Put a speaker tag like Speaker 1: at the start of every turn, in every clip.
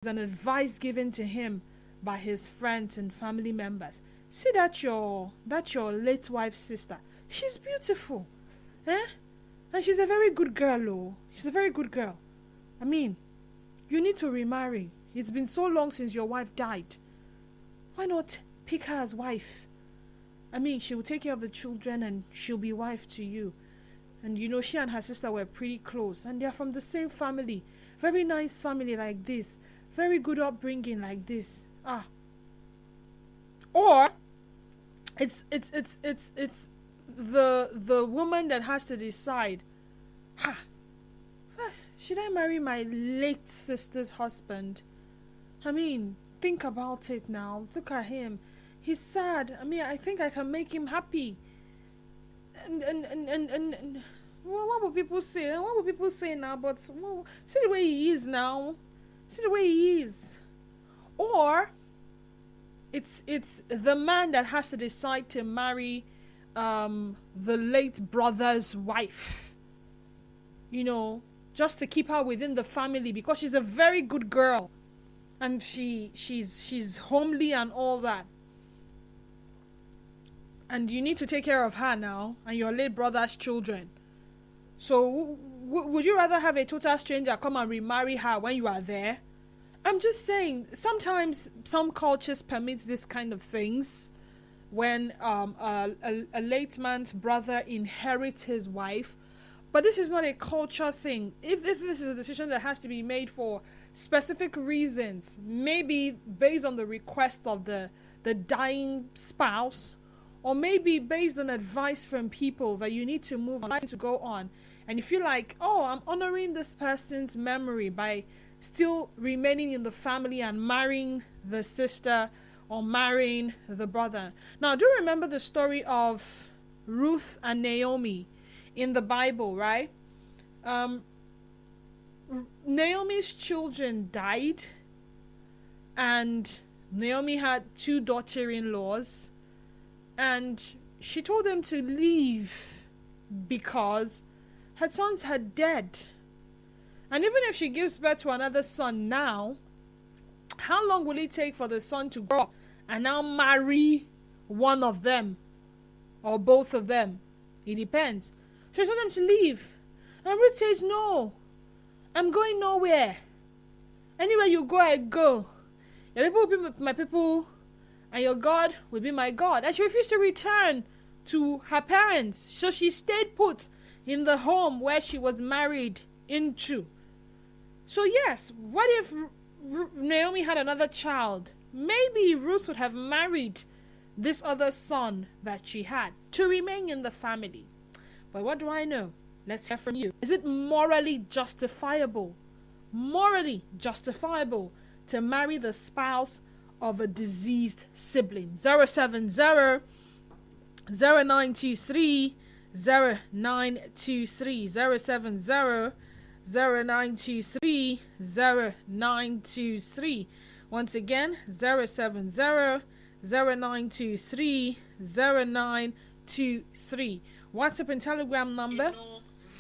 Speaker 1: an advice given to him by his friends and family members. See that your late wife's sister. She's beautiful. Eh? And she's a very good girl, oh. She's a very good girl. I mean, you need to remarry. It's been so long since your wife died. Why not pick her as wife? I mean, she will take care of the children and she'll be wife to you. And you know, she and her sister were pretty close. And they are from the same family. Very nice family like this. Very good upbringing like this. Or it's the woman that has to decide, should I marry my late sister's husband? I mean, think about it now. Look at him. He's sad. I mean, I think I can make him happy. And what will people say? What will people say now? But see the way he is now. See the way he is. Or it's the man that has to decide to marry the late brother's wife. You know, just to keep her within the family because she's a very good girl. And she's homely and all that. And you need to take care of her now and your late brother's children. So would you rather have a total stranger come and remarry her when you are there? I'm just saying, sometimes some cultures permit this kind of things when a late man's brother inherits his wife. But this is not a culture thing. If this is a decision that has to be made for specific reasons, maybe based on the request of the dying spouse, or maybe based on advice from people that you need to move on, to go on, and you feel like, oh, I'm honoring this person's memory by still remaining in the family and marrying the sister or marrying the brother. Now, do you remember the story of Ruth and Naomi in the Bible, right? Naomi's children died, and Naomi had 2 daughter-in-laws, and she told them to leave because her sons are dead. And even if she gives birth to another son now, how long will it take for the son to grow up and now marry one of them or both of them? It depends. She told them to leave. And Ruth says, no, I'm going nowhere. Anywhere you go, I go. Your people will be my people, and your God will be my God. And she refused to return to her parents. So she stayed put in the home where she was married into. So yes, what if Naomi had another child? Maybe Ruth would have married this other son that she had to remain in the family. But what do I know? Let's hear from you. Is it morally justifiable? Morally justifiable to marry the spouse of a deceased sibling? 070 0923 0923 070 0923 0923. Once again, 070 0923 0923. WhatsApp and Telegram number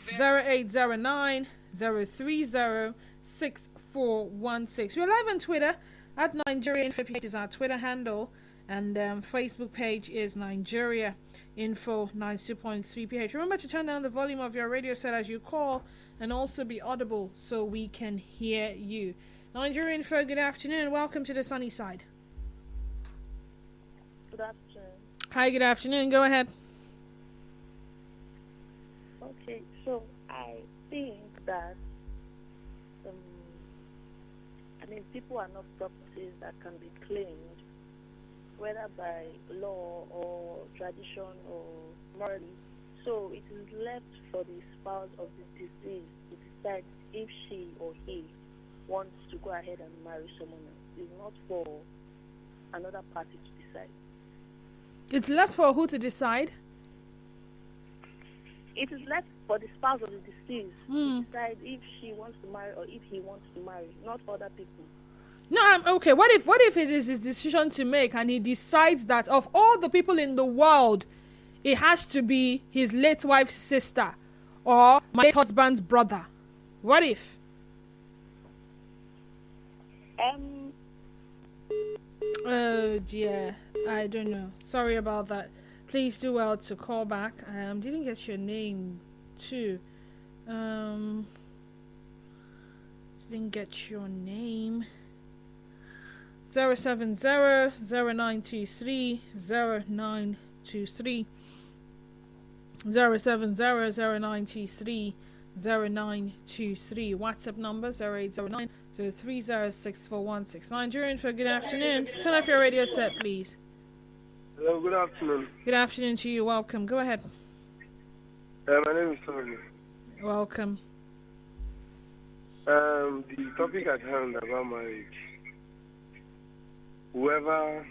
Speaker 1: 0809 030 6416. We're live on Twitter at Nigeria Info page is our Twitter handle, and Facebook page is Nigeria Info 92.3 PH. Remember to turn down the volume of your radio set as you call, and also be audible so we can hear you. Nigeria Info, good afternoon. Welcome to the sunny side.
Speaker 2: Good afternoon.
Speaker 1: Hi, good afternoon. Go ahead.
Speaker 2: Okay, so I think that people are not properties that can be claimed, whether by law or tradition or morally. So it is left for the spouse of the deceased to decide if she or he wants to go ahead and marry someone else. It's not for another party to decide.
Speaker 1: It's left for who to decide?
Speaker 2: It is left for the spouse of the deceased to decide if she wants to marry or if he wants to marry, not other people.
Speaker 1: No, okay. What if it is his decision to make, and he decides that of all the people in the world, it has to be his late wife's sister or my late husband's brother? What if?
Speaker 2: Um,
Speaker 1: Oh dear, I don't know. Sorry about that. Please do well to call back. Didn't get your name too. Um, didn't get your name. 070 0923 0923 070 0923 WhatsApp number 0809 030 Nigerian for good afternoon. Turn off your radio set, please.
Speaker 3: Hello, good afternoon.
Speaker 1: Good afternoon to you. Welcome. Go ahead.
Speaker 3: My name is Tony.
Speaker 1: Welcome.
Speaker 3: The topic at hand about marriage. Whoever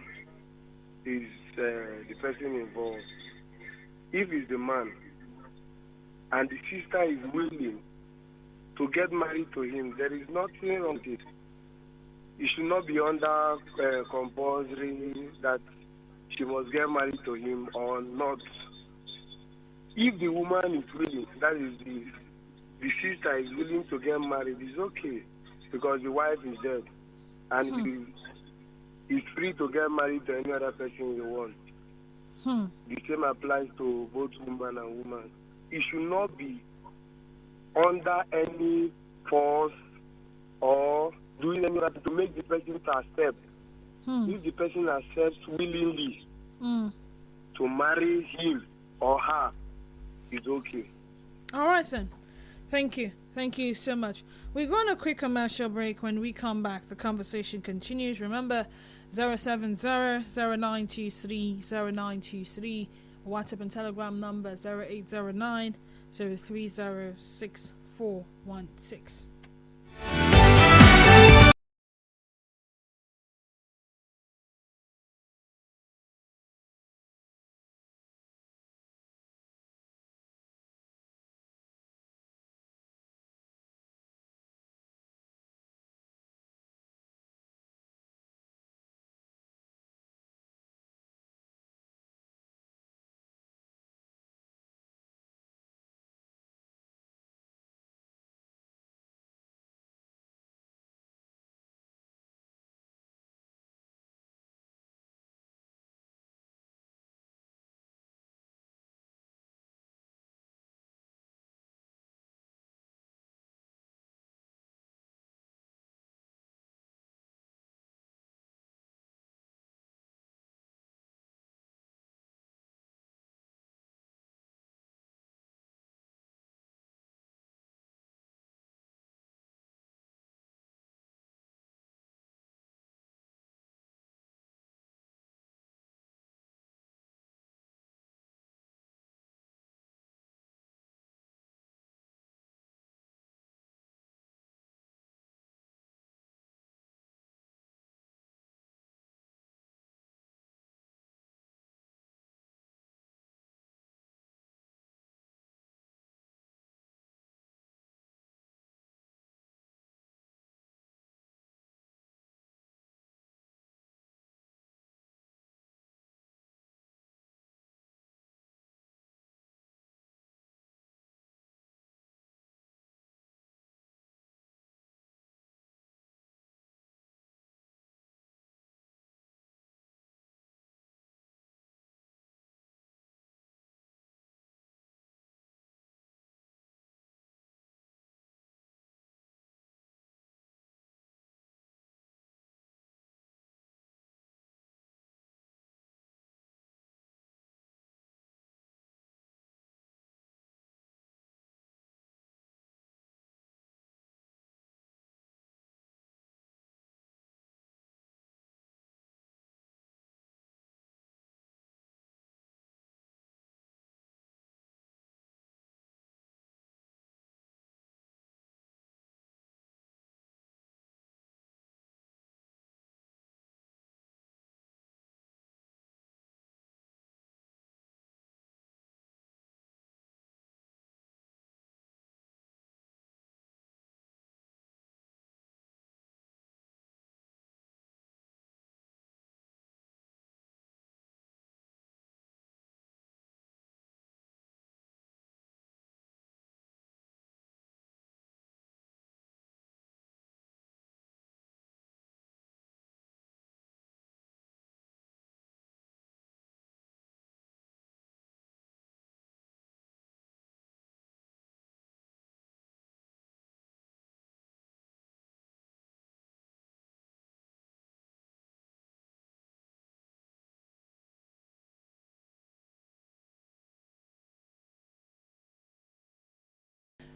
Speaker 3: is the person involved, if it's the man and the sister is willing to get married to him, there is nothing wrong with it. It should not be under compulsory that she must get married to him or not. If the woman is willing, that is the sister is willing to get married, it's okay because the wife is dead and he is free to get married to any other person he wants. The same applies to both woman and woman. It should not be under any force or doing anything to make the person to accept. If the person accepts willingly to marry him or her, it's okay.
Speaker 1: All right then. Thank you. Thank you so much. We're going to a quick commercial break. When we come back, the conversation continues. Remember, 070-0923-0923. WhatsApp and Telegram number 0809 030 6416.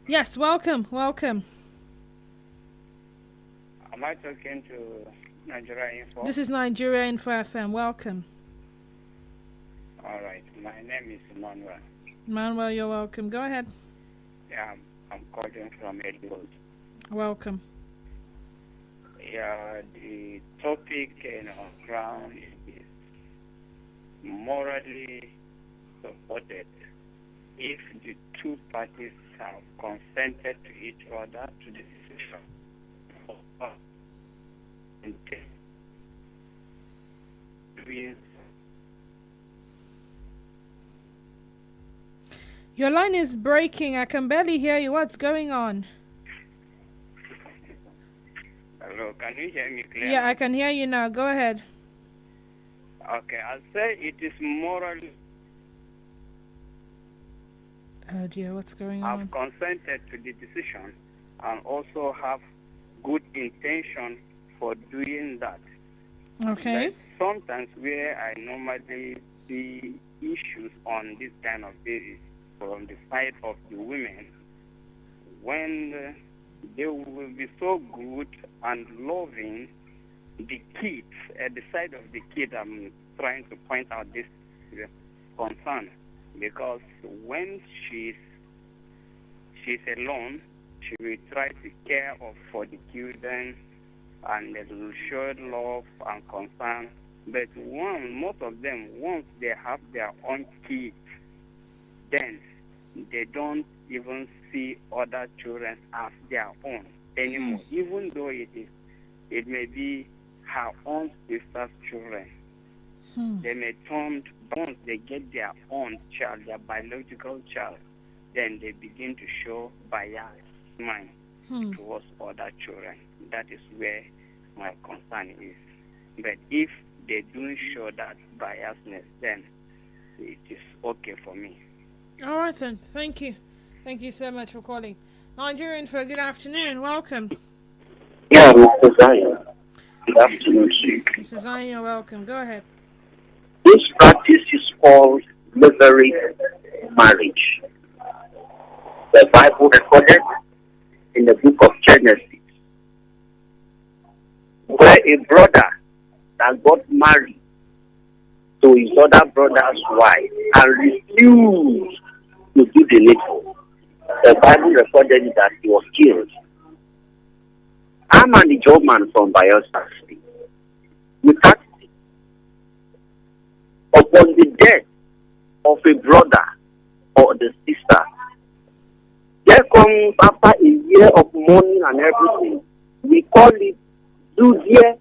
Speaker 1: Yes, welcome, welcome.
Speaker 4: Am I talking to Nigeria Info?
Speaker 1: This is Nigeria Info FM. Welcome.
Speaker 4: All right. My name is Emmanuel.
Speaker 1: Manuel, you're welcome. Go ahead.
Speaker 4: Yeah, I'm calling from Edinburgh.
Speaker 1: Welcome.
Speaker 4: Yeah, the topic on ground is morally supported if the two parties have consented to each other to the decision of doing.
Speaker 1: Your line is breaking. I can barely hear you. What's going on?
Speaker 4: Hello, can you hear me clearly?
Speaker 1: Yeah, I can hear you now. Go ahead.
Speaker 4: Okay, I'll say it is morally.
Speaker 1: Oh dear, what's going
Speaker 4: Have
Speaker 1: on?
Speaker 4: consented to the decision and also have good intention for doing that.
Speaker 1: Okay.
Speaker 4: But sometimes where I normally see issues on this kind of basis from the side of the women, when they will be so good and loving the kids, at the side of the kid, I'm trying to point out this concern, because when she's alone, she will try to care for the children and they will show love and concern. But most of them, once they have their own kids, then they don't even see other children as their own anymore, even though it may be her own sister's children. They may turn, once they get their own child, their biological child, then they begin to show bias mind towards other children. That is where my concern is. But if they don't show that biasness, then it is okay for me.
Speaker 1: All right then. Thank you. Thank you so much for calling. Nigerian for good afternoon. Welcome.
Speaker 5: Yeah, Mr. Zion. Good afternoon to you.
Speaker 1: Mrs. Zion, you're welcome. Go ahead.
Speaker 5: This practice is called slavery marriage. The Bible recorded in the book of Genesis, where a brother that got married to his other brother's wife and refused to do the needful. The Bible recorded that he was killed. I'm an German from Bayelsa State. We practice upon the death of a brother or the sister. There comes after a year of mourning and everything, we call it Zudia,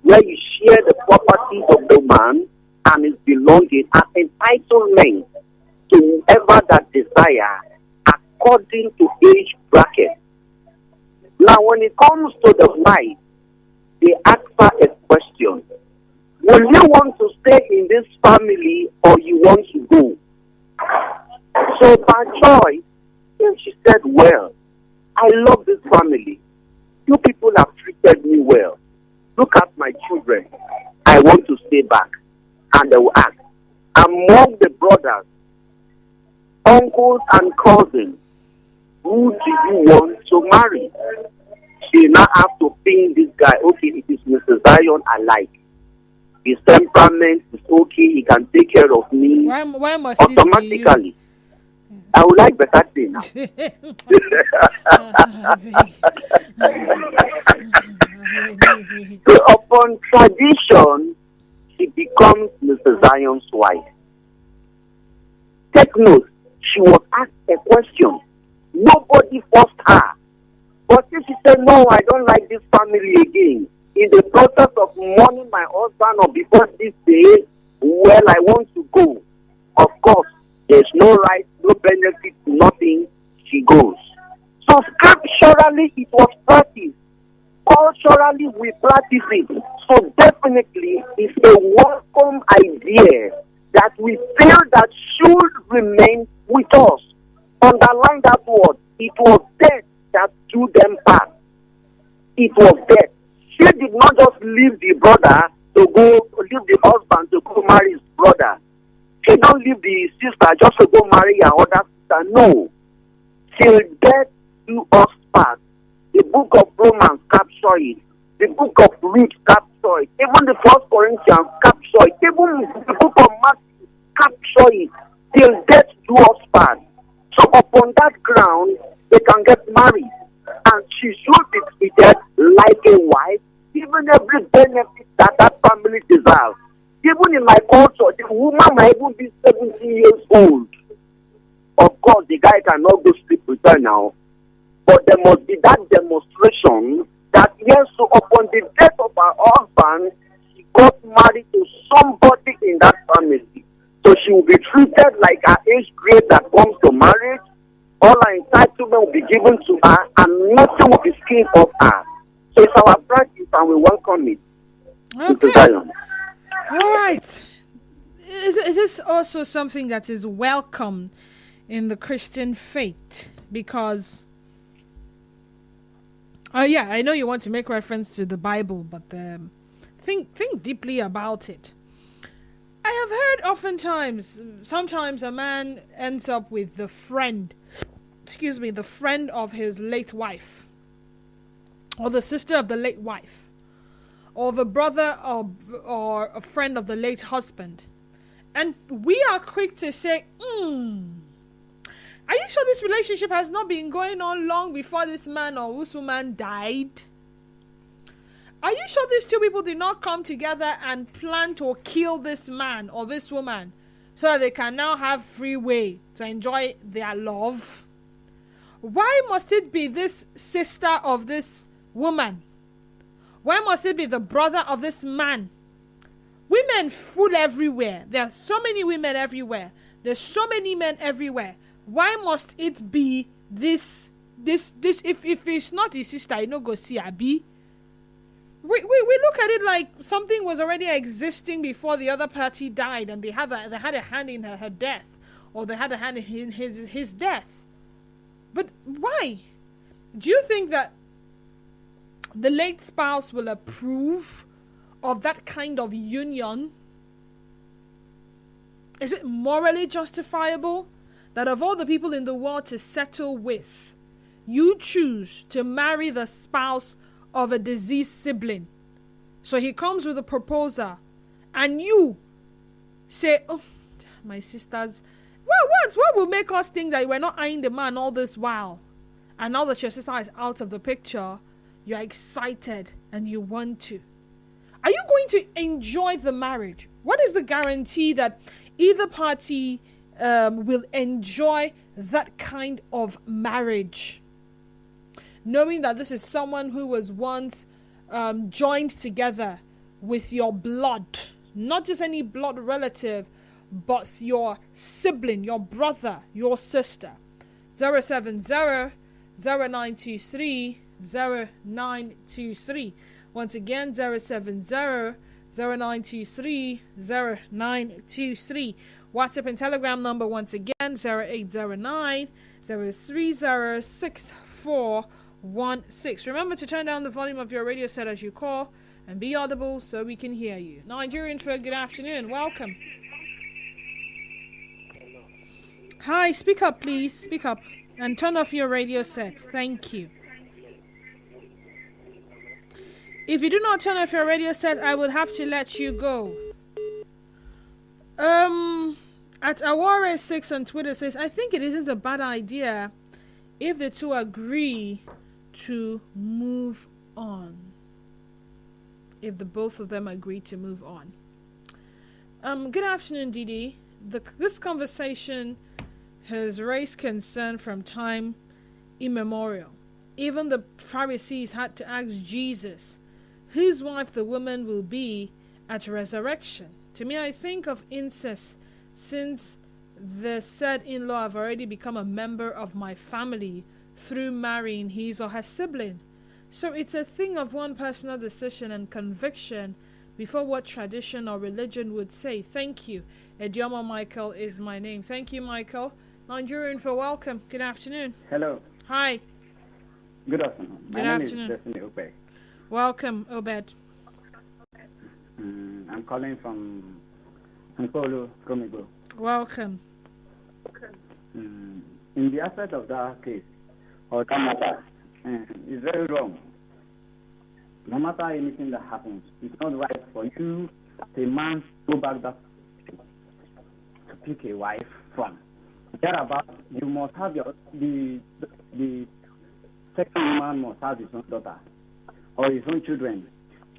Speaker 5: where you share the properties of the man and his belonging as entitlement to whoever that desire according to age bracket. Now, when it comes to the wife, they ask her a question. Will you want to stay in this family or you want to go? So by choice, and she said, well, I love this family. You people have treated me well. Look at my children. I want to stay back. And they will ask, among the brothers, uncles and cousins, who do you want to marry? She now have to pin this guy. Okay, it is Mr. Zion I like. His temperament is okay. He can take care of me.
Speaker 1: Why must
Speaker 5: automatically? I would like better thing. So upon tradition, she becomes Mr. Zion's wife. Take note, she was asked a question. Nobody forced her. But if she said, no, I don't like this family again, in the process of mourning my husband or before this day, well, I want to go. Of course, there's no right, no benefit, nothing. She goes. So scripturally, it was practiced. Culturally, we practice it. So definitely, it's a welcome idea that we feel that should remain with us. Underline that word. It was death that drew them back. It was death. She did not just leave the brother to go, leave the husband to go marry his brother. She don't leave the sister just to go marry her other sister. No. Till death do us part. The book of Romans capture it. The book of Luke capture it. Even the First Corinthians capture it. Even the book of Matthew capture it. Till death do us part. So upon that ground, they can get married. And she should be treated like a wife, given every benefit that that family deserves. Even in my culture, the woman might even be 17 years old. Of course, the guy cannot go sleep with her now. But there must be that demonstration that yes, so upon the death of her husband, she got married to somebody in that family. So she will be treated like her age grade that comes to marriage. All her entitlement will be given to her, and nothing will be skinned off her. So it's our practice, and we welcome it.
Speaker 1: Okay. All right. It is also something that is welcome in the Christian faith because, yeah, I know you want to make reference to the Bible, but think deeply about it. I have heard oftentimes, sometimes a man ends up with the friend of his late wife, or the sister of the late wife, or the brother or a friend of the late husband. And we are quick to say, are you sure this relationship has not been going on long before this man or this woman died? Are you sure these two people did not come together and plan to kill this man or this woman so that they can now have free way to enjoy their love? Why must it be this sister of this woman? Why must it be the brother of this man? Women fool everywhere. There are so many women everywhere. There's so many men everywhere. Why must it be this? If it's not his sister, you know, go see Abi. We look at it like something was already existing before the other party died, and they had a hand in her death, or they had a hand in his death. But why? Do you think that the late spouse will approve of that kind of union? Is it morally justifiable that of all the people in the world to settle with, you choose to marry the spouse of a deceased sibling? So he comes with a proposal, and you say, "Oh, my sisters, what will make us think that we're not eyeing the man all this while? And now that your sister is out of the picture, you're excited and you want to. Are you going to enjoy the marriage? What is the guarantee that either party will enjoy that kind of marriage? Knowing that this is someone who was once joined together with your blood, not just any blood relative, but your sibling, your brother, your sister. 070-0923-0923. Once again, 070-0923-0923. WhatsApp and Telegram number once again, 0809-030-6416. Remember to turn down the volume of your radio set as you call and be audible so we can hear you. Nigerian for good afternoon. Welcome. Hi, speak up please. Speak up and turn off your radio set. Thank you. If you do not turn off your radio set, I would have to let you go. At Aware6 on Twitter says, I think it isn't a bad idea if the two agree to move on. If the both of them agree to move on. Good afternoon, Didi. This conversation has raised concern from time immemorial. Even the Pharisees had to ask Jesus whose wife the woman will be at resurrection. To me, I think of incest, since the said in-law have already become a member of my family through marrying his or her sibling. So it's a thing of one personal decision and conviction before what tradition or religion would say. Thank you. Edioma Michael is my name. Thank you, Michael. Nigerian for welcome. Good afternoon.
Speaker 6: Hello.
Speaker 1: Hi.
Speaker 6: Good afternoon.
Speaker 1: Good afternoon.
Speaker 6: My name is Destiny Obed.
Speaker 1: Welcome, Obed.
Speaker 6: I'm calling from Nkolo, Komigo.
Speaker 1: Welcome.
Speaker 6: In the aspect of that case, or it can't matter. It's very wrong. No matter anything that happens, it's not right for you, as a man, to go back that to pick a wife from. Thereabout, you must have the second man must have his own daughter or his own children.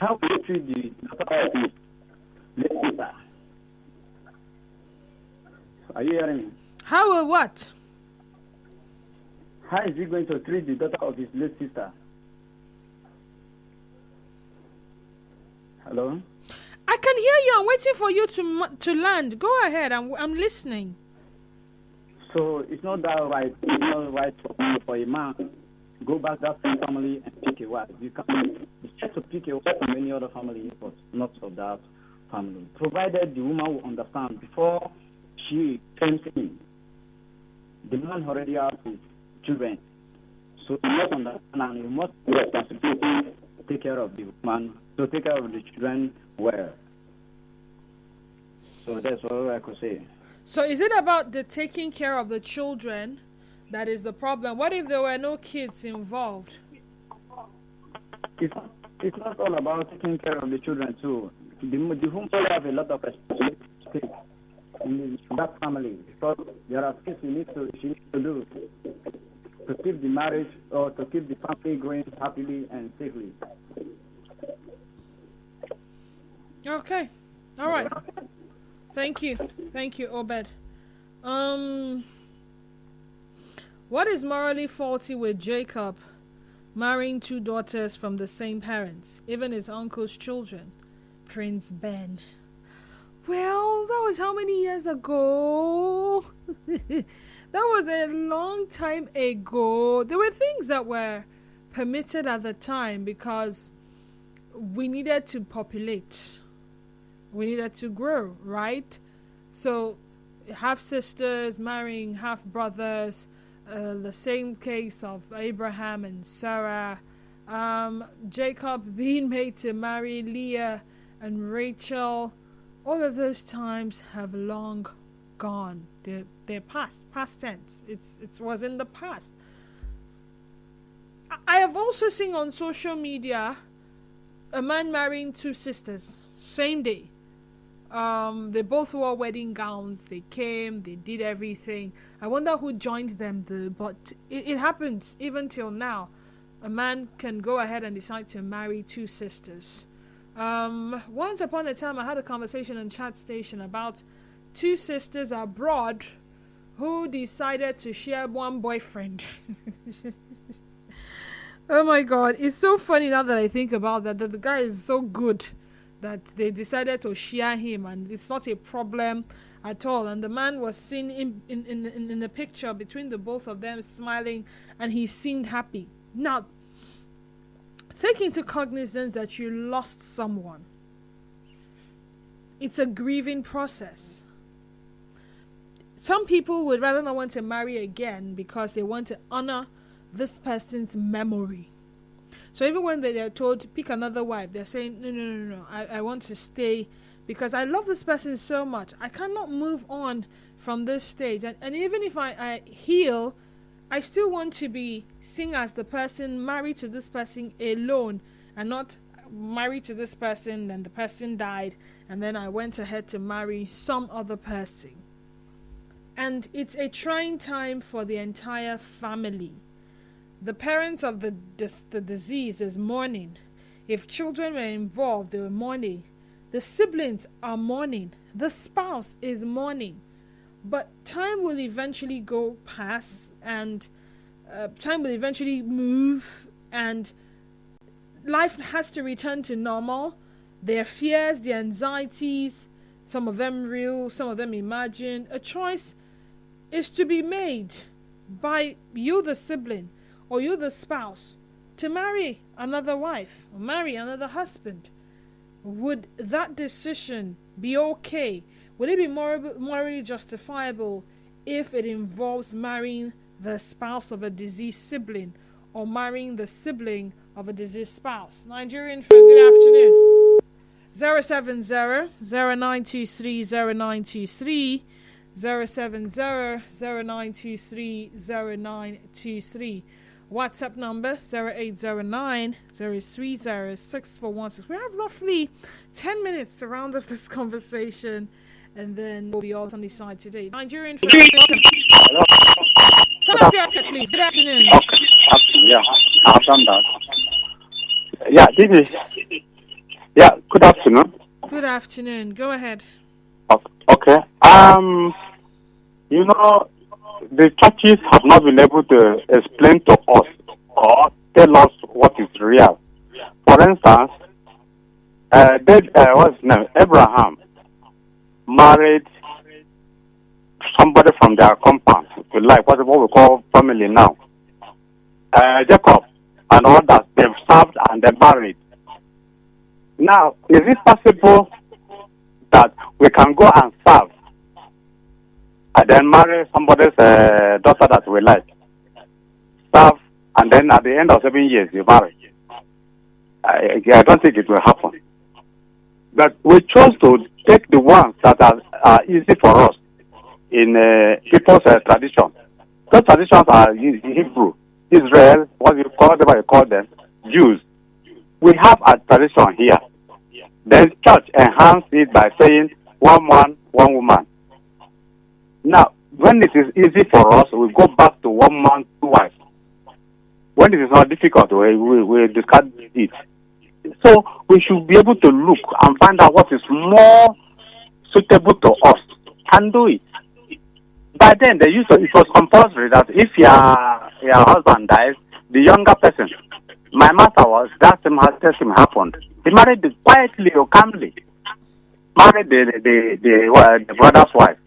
Speaker 6: How will you treat the daughter of his late sister? Are you hearing me?
Speaker 1: How or what?
Speaker 6: How is he going to treat the daughter of his late sister? Hello?
Speaker 1: I can hear you. I'm waiting for you to land. Go ahead. I'm listening.
Speaker 6: So it's not that right. It's not right for a man to go back to that same family and pick a wife. You can't. It's just to pick a wife from any other family, but not of that family. Provided the woman will understand before she comes in, the man already has his children. So you must understand and you must be responsible to take care of the woman, to take care of the children well. So that's all I could say.
Speaker 1: So is it about the taking care of the children that is the problem? What if there were no kids involved?
Speaker 6: It's not all about taking care of the children too. The woman have a lot of responsibility in that family because there are things she needs to do to keep the marriage or to keep the family going happily and safely.
Speaker 1: Okay. All right. Thank you, Obed. What is morally faulty with Jacob marrying two daughters from the same parents, even his uncle's children? Prince Ben. Well, that was how many years ago? That was a long time ago. There were things that were permitted at the time because we needed to populate. We needed to grow, right? So, half sisters marrying half brothers, the same case of Abraham and Sarah, Jacob being made to marry Leah and Rachel. All of those times have long gone. They're past tense. It was in the past. I have also seen on social media a man marrying two sisters, same day. They both wore wedding gowns. They came, they did everything. I wonder who joined them though, but it happens even till now. A man can go ahead and decide to marry two sisters. Once upon a time I had a conversation on Chat Station about two sisters abroad who decided to share one boyfriend. Oh my God, it's so funny now that I think about that the guy is so good that they decided to share him and it's not a problem at all. And the man was seen in the picture between the both of them smiling and he seemed happy. Now, take into cognizance that you lost someone. It's a grieving process. Some people would rather not want to marry again because they want to honor this person's memory. So even when they're told, pick another wife, they're saying, no, I want to stay because I love this person so much. I cannot move on from this stage. And even if I heal, I still want to be seen as the person married to this person alone and not married to this person, then the person died, and then I went ahead to marry some other person. And it's a trying time for the entire family. The parents of the disease is mourning. If children were involved, they were mourning. The siblings are mourning. The spouse is mourning. But time will eventually go past and time will eventually move and life has to return to normal. Their fears, their anxieties, some of them real, some of them imagined. A choice is to be made by you, the sibling, or you, the spouse, to marry another wife or marry another husband. Would that decision be okay? Would it be morally justifiable if it involves marrying the spouse of a deceased sibling or marrying the sibling of a deceased spouse? Nigerian for good afternoon. 070-0923-0923 070-0923-0923. WhatsApp number 0809 030 6416. We have roughly 10 minutes to round off this conversation, and then we'll be all on the side today. Nigerian friends, welcome. Turn off your set, please. Good afternoon.
Speaker 7: Okay. Yeah, I've done that. Yeah, this is. Yeah, good afternoon.
Speaker 1: Good afternoon. Go ahead.
Speaker 7: Okay. You know, the churches have not been able to explain to us or tell us what is real. For instance, what's his name? Abraham married somebody from their compound, like what we call family now. Jacob and others, they've served and they're married. Now, is it possible that we can go and serve and then marry somebody's daughter that we like? Serve, and then at the end of 7 years, you marry. I don't think it will happen. But we chose to take the ones that are easy for us in people's tradition. Those traditions are Hebrew, Israel, what you call them, Jews. We have a tradition here. Then church enhance it by saying one man, one woman. Now, when it is easy for us, we go back to one man, two wives. When it is not difficult, we discard it. So we should be able to look and find out what is more suitable to us and do it. By then, it was compulsory that if your husband dies, the younger person, my master was, that same happened. He married quietly or calmly, married the brother's wife,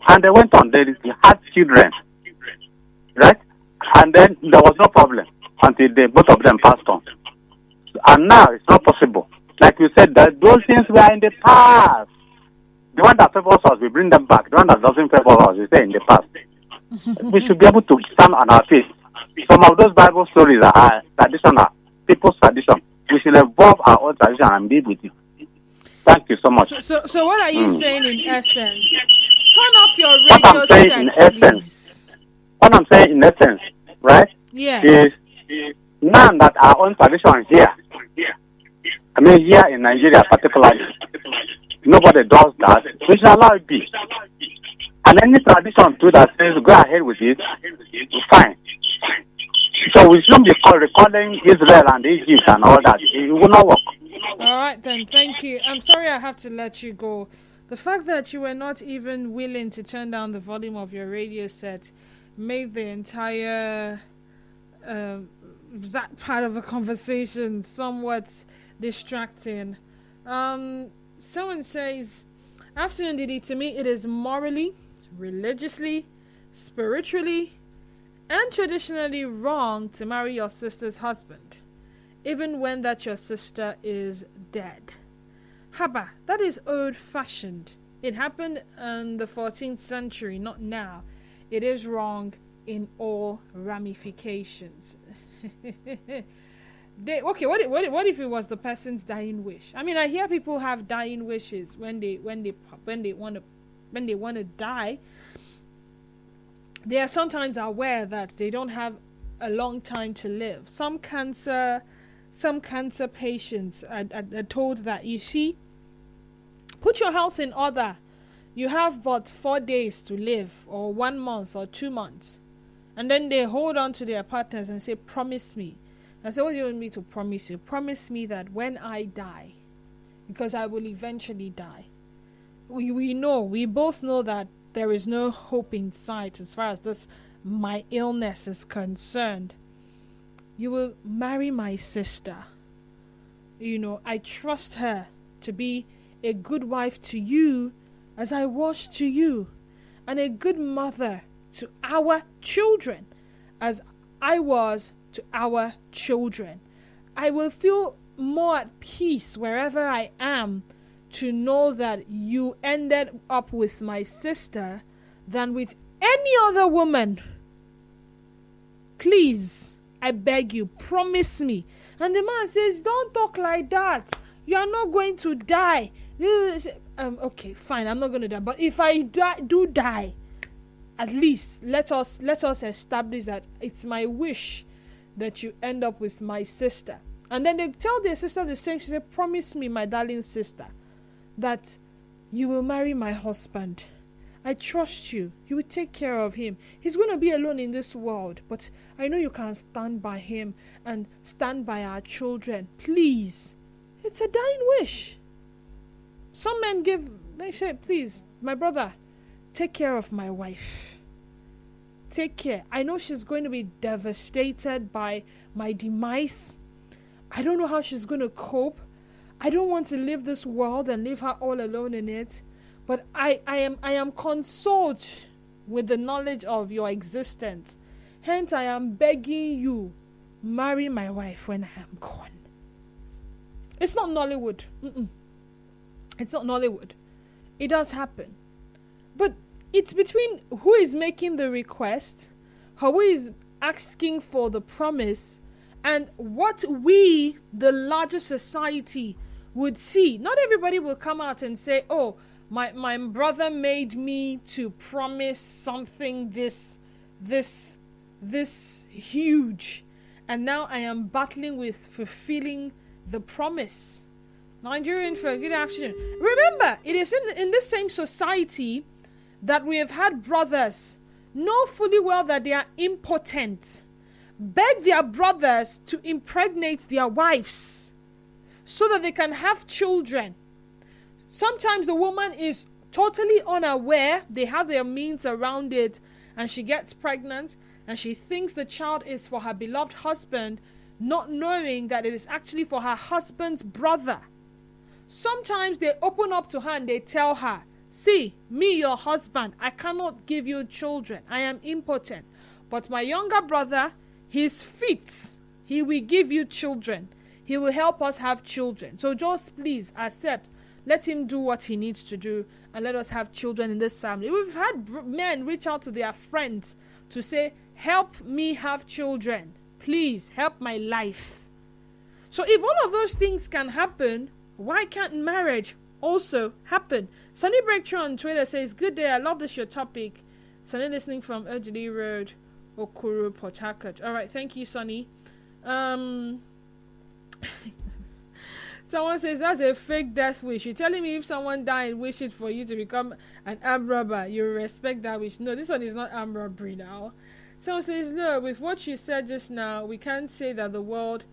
Speaker 7: and they went on. They had children, right? And then there was no problem until both of them passed on. And now it's not possible. Like you said, that those things were in the past. The one that favors us, we bring them back. The one that doesn't favor us, we say in the past. We should be able to stand on our feet. Some of those Bible stories are traditional, people's tradition. We should evolve our own tradition and live with it. Thank you so much.
Speaker 1: So what are you saying in essence? Turn off your radio set, please.
Speaker 7: What I'm saying in essence, right?
Speaker 1: Yes.
Speaker 7: Is now that our own tradition here, I mean here in Nigeria particularly, nobody does that. We should allow it be. And any tradition too that says go ahead with it, fine. So we shouldn't be recalling Israel and Egypt and all that. It will not work.
Speaker 1: All right then, thank you. I'm sorry I have to let you go. The fact that you were not even willing to turn down the volume of your radio set made the entire that part of the conversation somewhat distracting. Someone says, afternoon Didi, to me it is morally, religiously, spiritually, and traditionally wrong to marry your sister's husband, even when that your sister is dead. Haba, that is old-fashioned. It happened in the 14th century, not now. It is wrong in all ramifications. What if it was the person's dying wish? I mean, I hear people have dying wishes when they want to die. They are sometimes aware that they don't have a long time to live. Some cancer patients are told that, you see, put your house in order. You have but 4 days to live, or 1 month, or 2 months. And then they hold on to their partners and say, promise me. I say, what do you want me to promise you? Promise me that when I die, because I will eventually die. We both know that there is no hope in sight as far as my illness is concerned. You will marry my sister. I trust her to be a good wife to you as I was to you, and a good mother to our children as I was to our children. I will feel more at peace wherever I am to know that you ended up with my sister than with any other woman. Please, I beg you, promise me. And the man says, don't talk like that. You are not going to die. Okay, fine, I'm not going to die. But if I do die, at least let us establish that it's my wish that you end up with my sister. And then they tell their sister the same. She said, promise me, my darling sister, that you will marry my husband. I trust you. You will take care of him. He's going to be alone in this world, but I know you can stand by him and stand by our children. Please. It's a dying wish. Some men they say, please, my brother, take care of my wife. Take care. I know she's going to be devastated by my demise. I don't know how she's going to cope. I don't want to leave this world and leave her all alone in it. But I am consoled with the knowledge of your existence. Hence, I am begging you, marry my wife when I am gone. It's not Nollywood. It's not Nollywood. It does happen. But it's between who is making the request, who is asking for the promise, and what we, the larger society, would see. Not everybody will come out and say, oh, my brother made me to promise something this huge, and now I am battling with fulfilling the promise. Nigerian for good afternoon. Remember, it is in this same society that we have had brothers know fully well that they are impotent, beg their brothers to impregnate their wives so that they can have children. Sometimes the woman is totally unaware. They have their means around it, and she gets pregnant, and she thinks the child is for her beloved husband, not knowing that it is actually for her husband's brother. Sometimes they open up to her and they tell her, see, me, your husband, I cannot give you children. I am impotent. But my younger brother, he's fit. He will give you children. He will help us have children. So just please accept. Let him do what he needs to do, and let us have children in this family. We've had men reach out to their friends to say, help me have children. Please help my life. So if all of those things can happen, why can't marriage also happen? Sunny Breakthrough on Twitter says, good day, I love this your topic. Sunny listening from Erdely Road, Okuru, Port Harcourt. All right, thank you, Sunny. Someone says, that's a fake death wish. You're telling me if someone died, wish it for you to become an armed robber, you respect that wish. No, this one is not armed robbery now. Someone says, no, with what you said just now, we can say that the world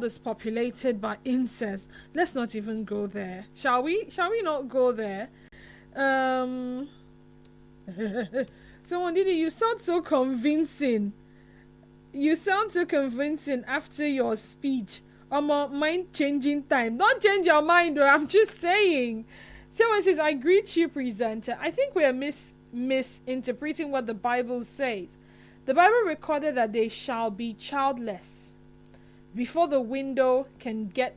Speaker 1: is populated by incest. Let's not even go there. Shall we? Shall we not go there? Someone, Didi, you sound so convincing. You sound so convincing after your speech. Mind changing time. Don't change your mind, though. I'm just saying. Someone says, I greet you, presenter. I think we are misinterpreting what the Bible says. The Bible recorded that they shall be childless before the widow can get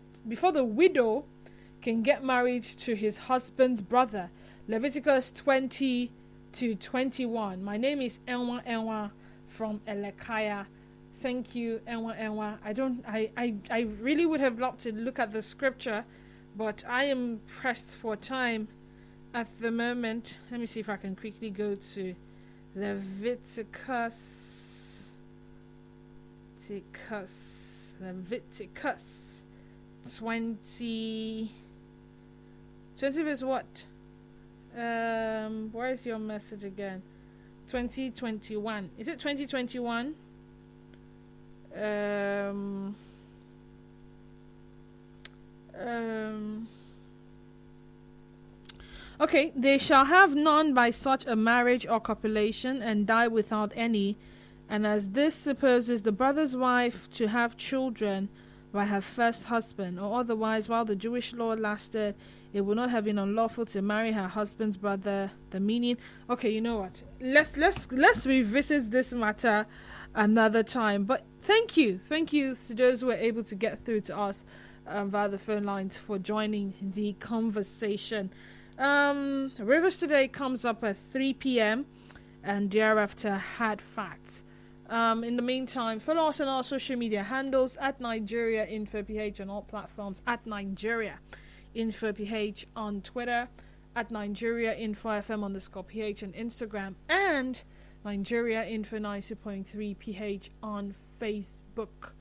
Speaker 1: married to his husband's brother. Leviticus 20:21. My name is Enwa from Elekaya. Thank you, Enwa. I really would have loved to look at the scripture, but I am pressed for time at the moment. Let me see if I can quickly go to Leviticus 20 verse what? Where is your message again? 2021. Is it 2021? Okay, they shall have none by such a marriage or copulation, and die without any. And as this supposes the brother's wife to have children by her first husband, or otherwise while the Jewish law lasted, it would not have been unlawful to marry her husband's brother. The meaning. Okay, you know what? Let's revisit this matter another time. But thank you to those who were able to get through to us via the phone lines for joining the conversation. Rivers Today comes up at 3 p.m. and thereafter Hard Facts. In the meantime, follow us on our social media handles at Nigeria InfoPH on all platforms, at Nigeria InfoPH on Twitter, at Nigeria InfoFM_PH on Instagram, and Nigeria Info 90.3 PH on Facebook.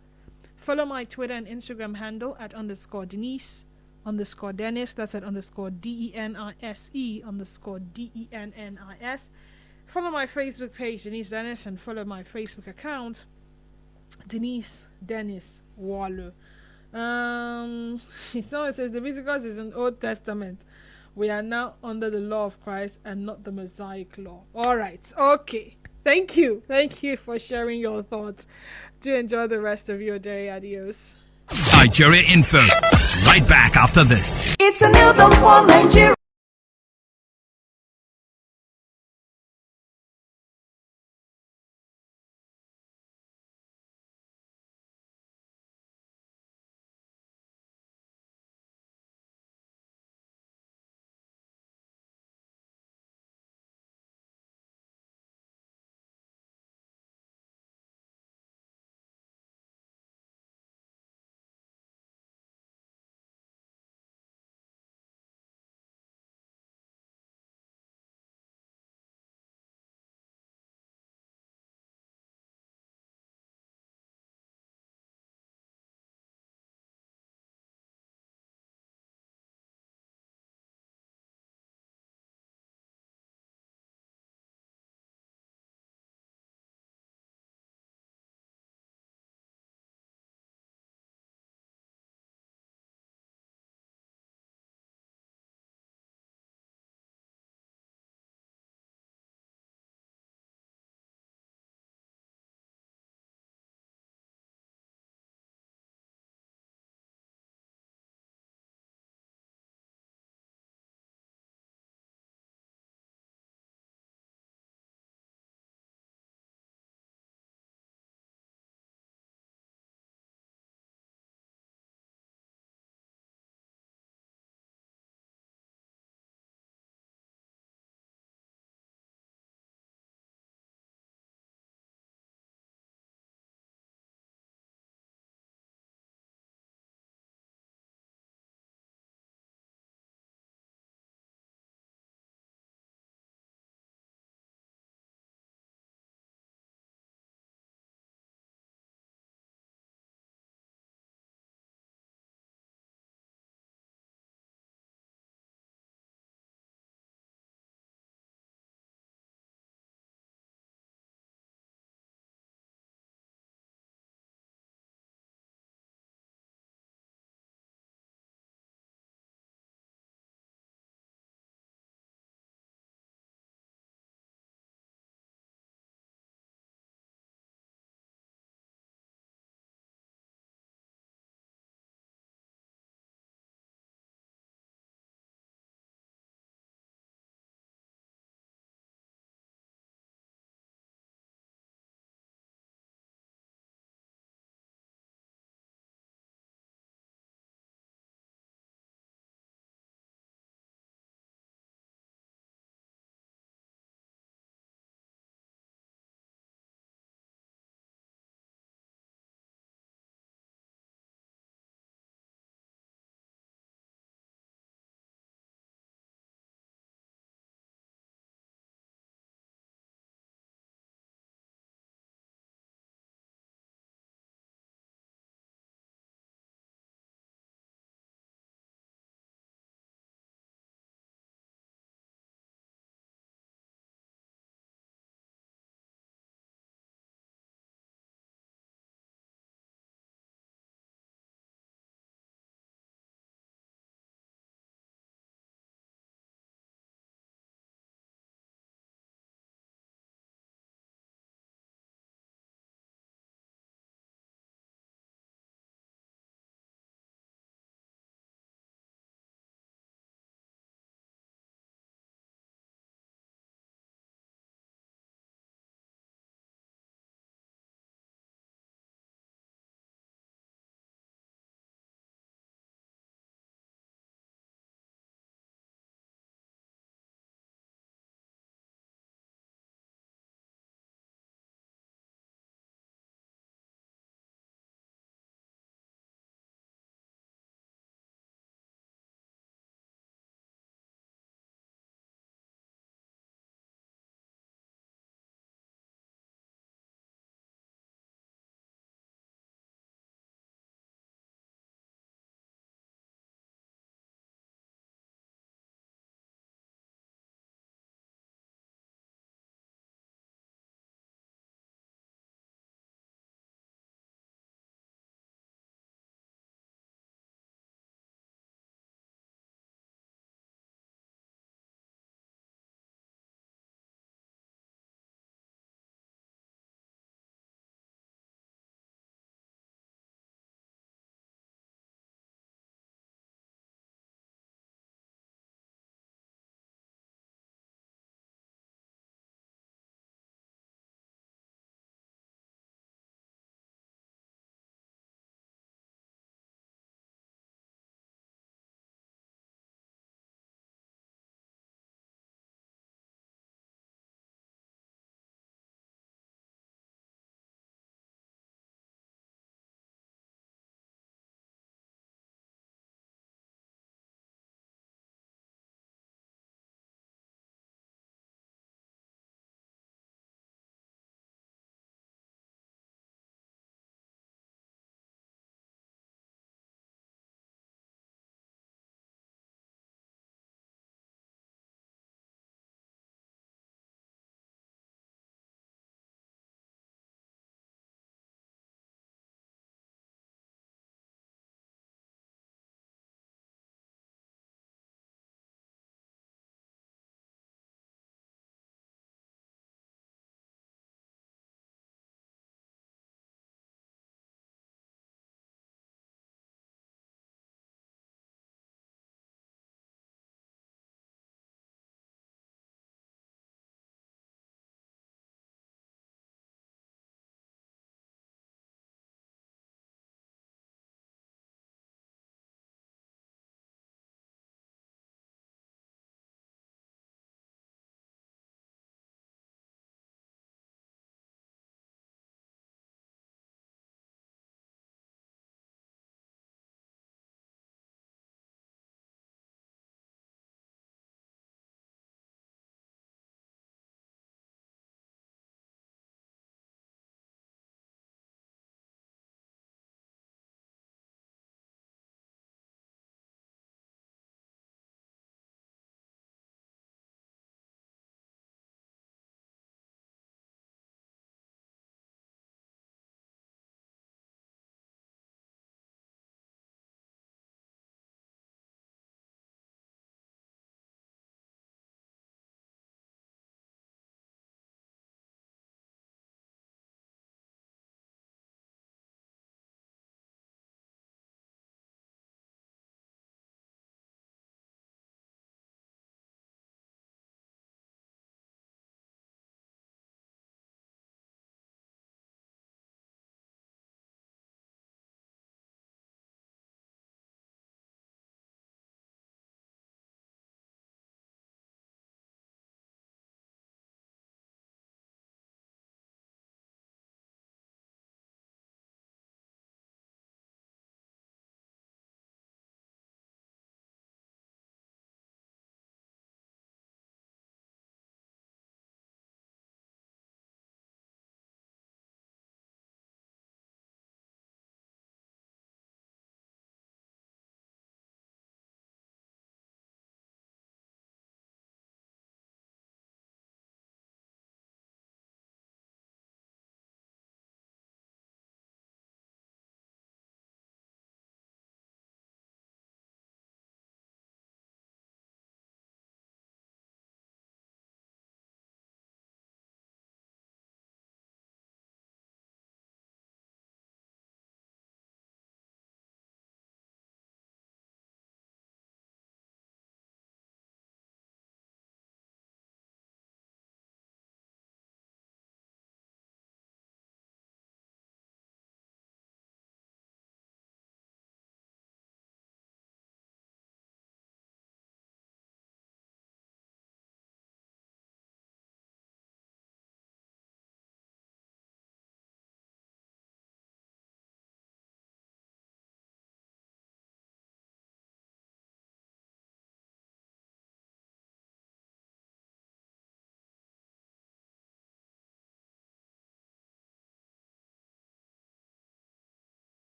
Speaker 1: Follow my Twitter and Instagram handle at _Denise _Dennis. That's at _DENISE _DENNIS. Follow my Facebook page, Denise Dennis, and follow my Facebook account, Denise Dennis Wallo. Someone says Leviticus is an Old Testament. We are now under the law of Christ and not the Mosaic law. All right. Okay. Thank you. Thank you for sharing your thoughts. Do enjoy the rest of your day. Adios.
Speaker 8: Nigeria Info. Right back after this.
Speaker 9: It's a new dawn for Nigeria.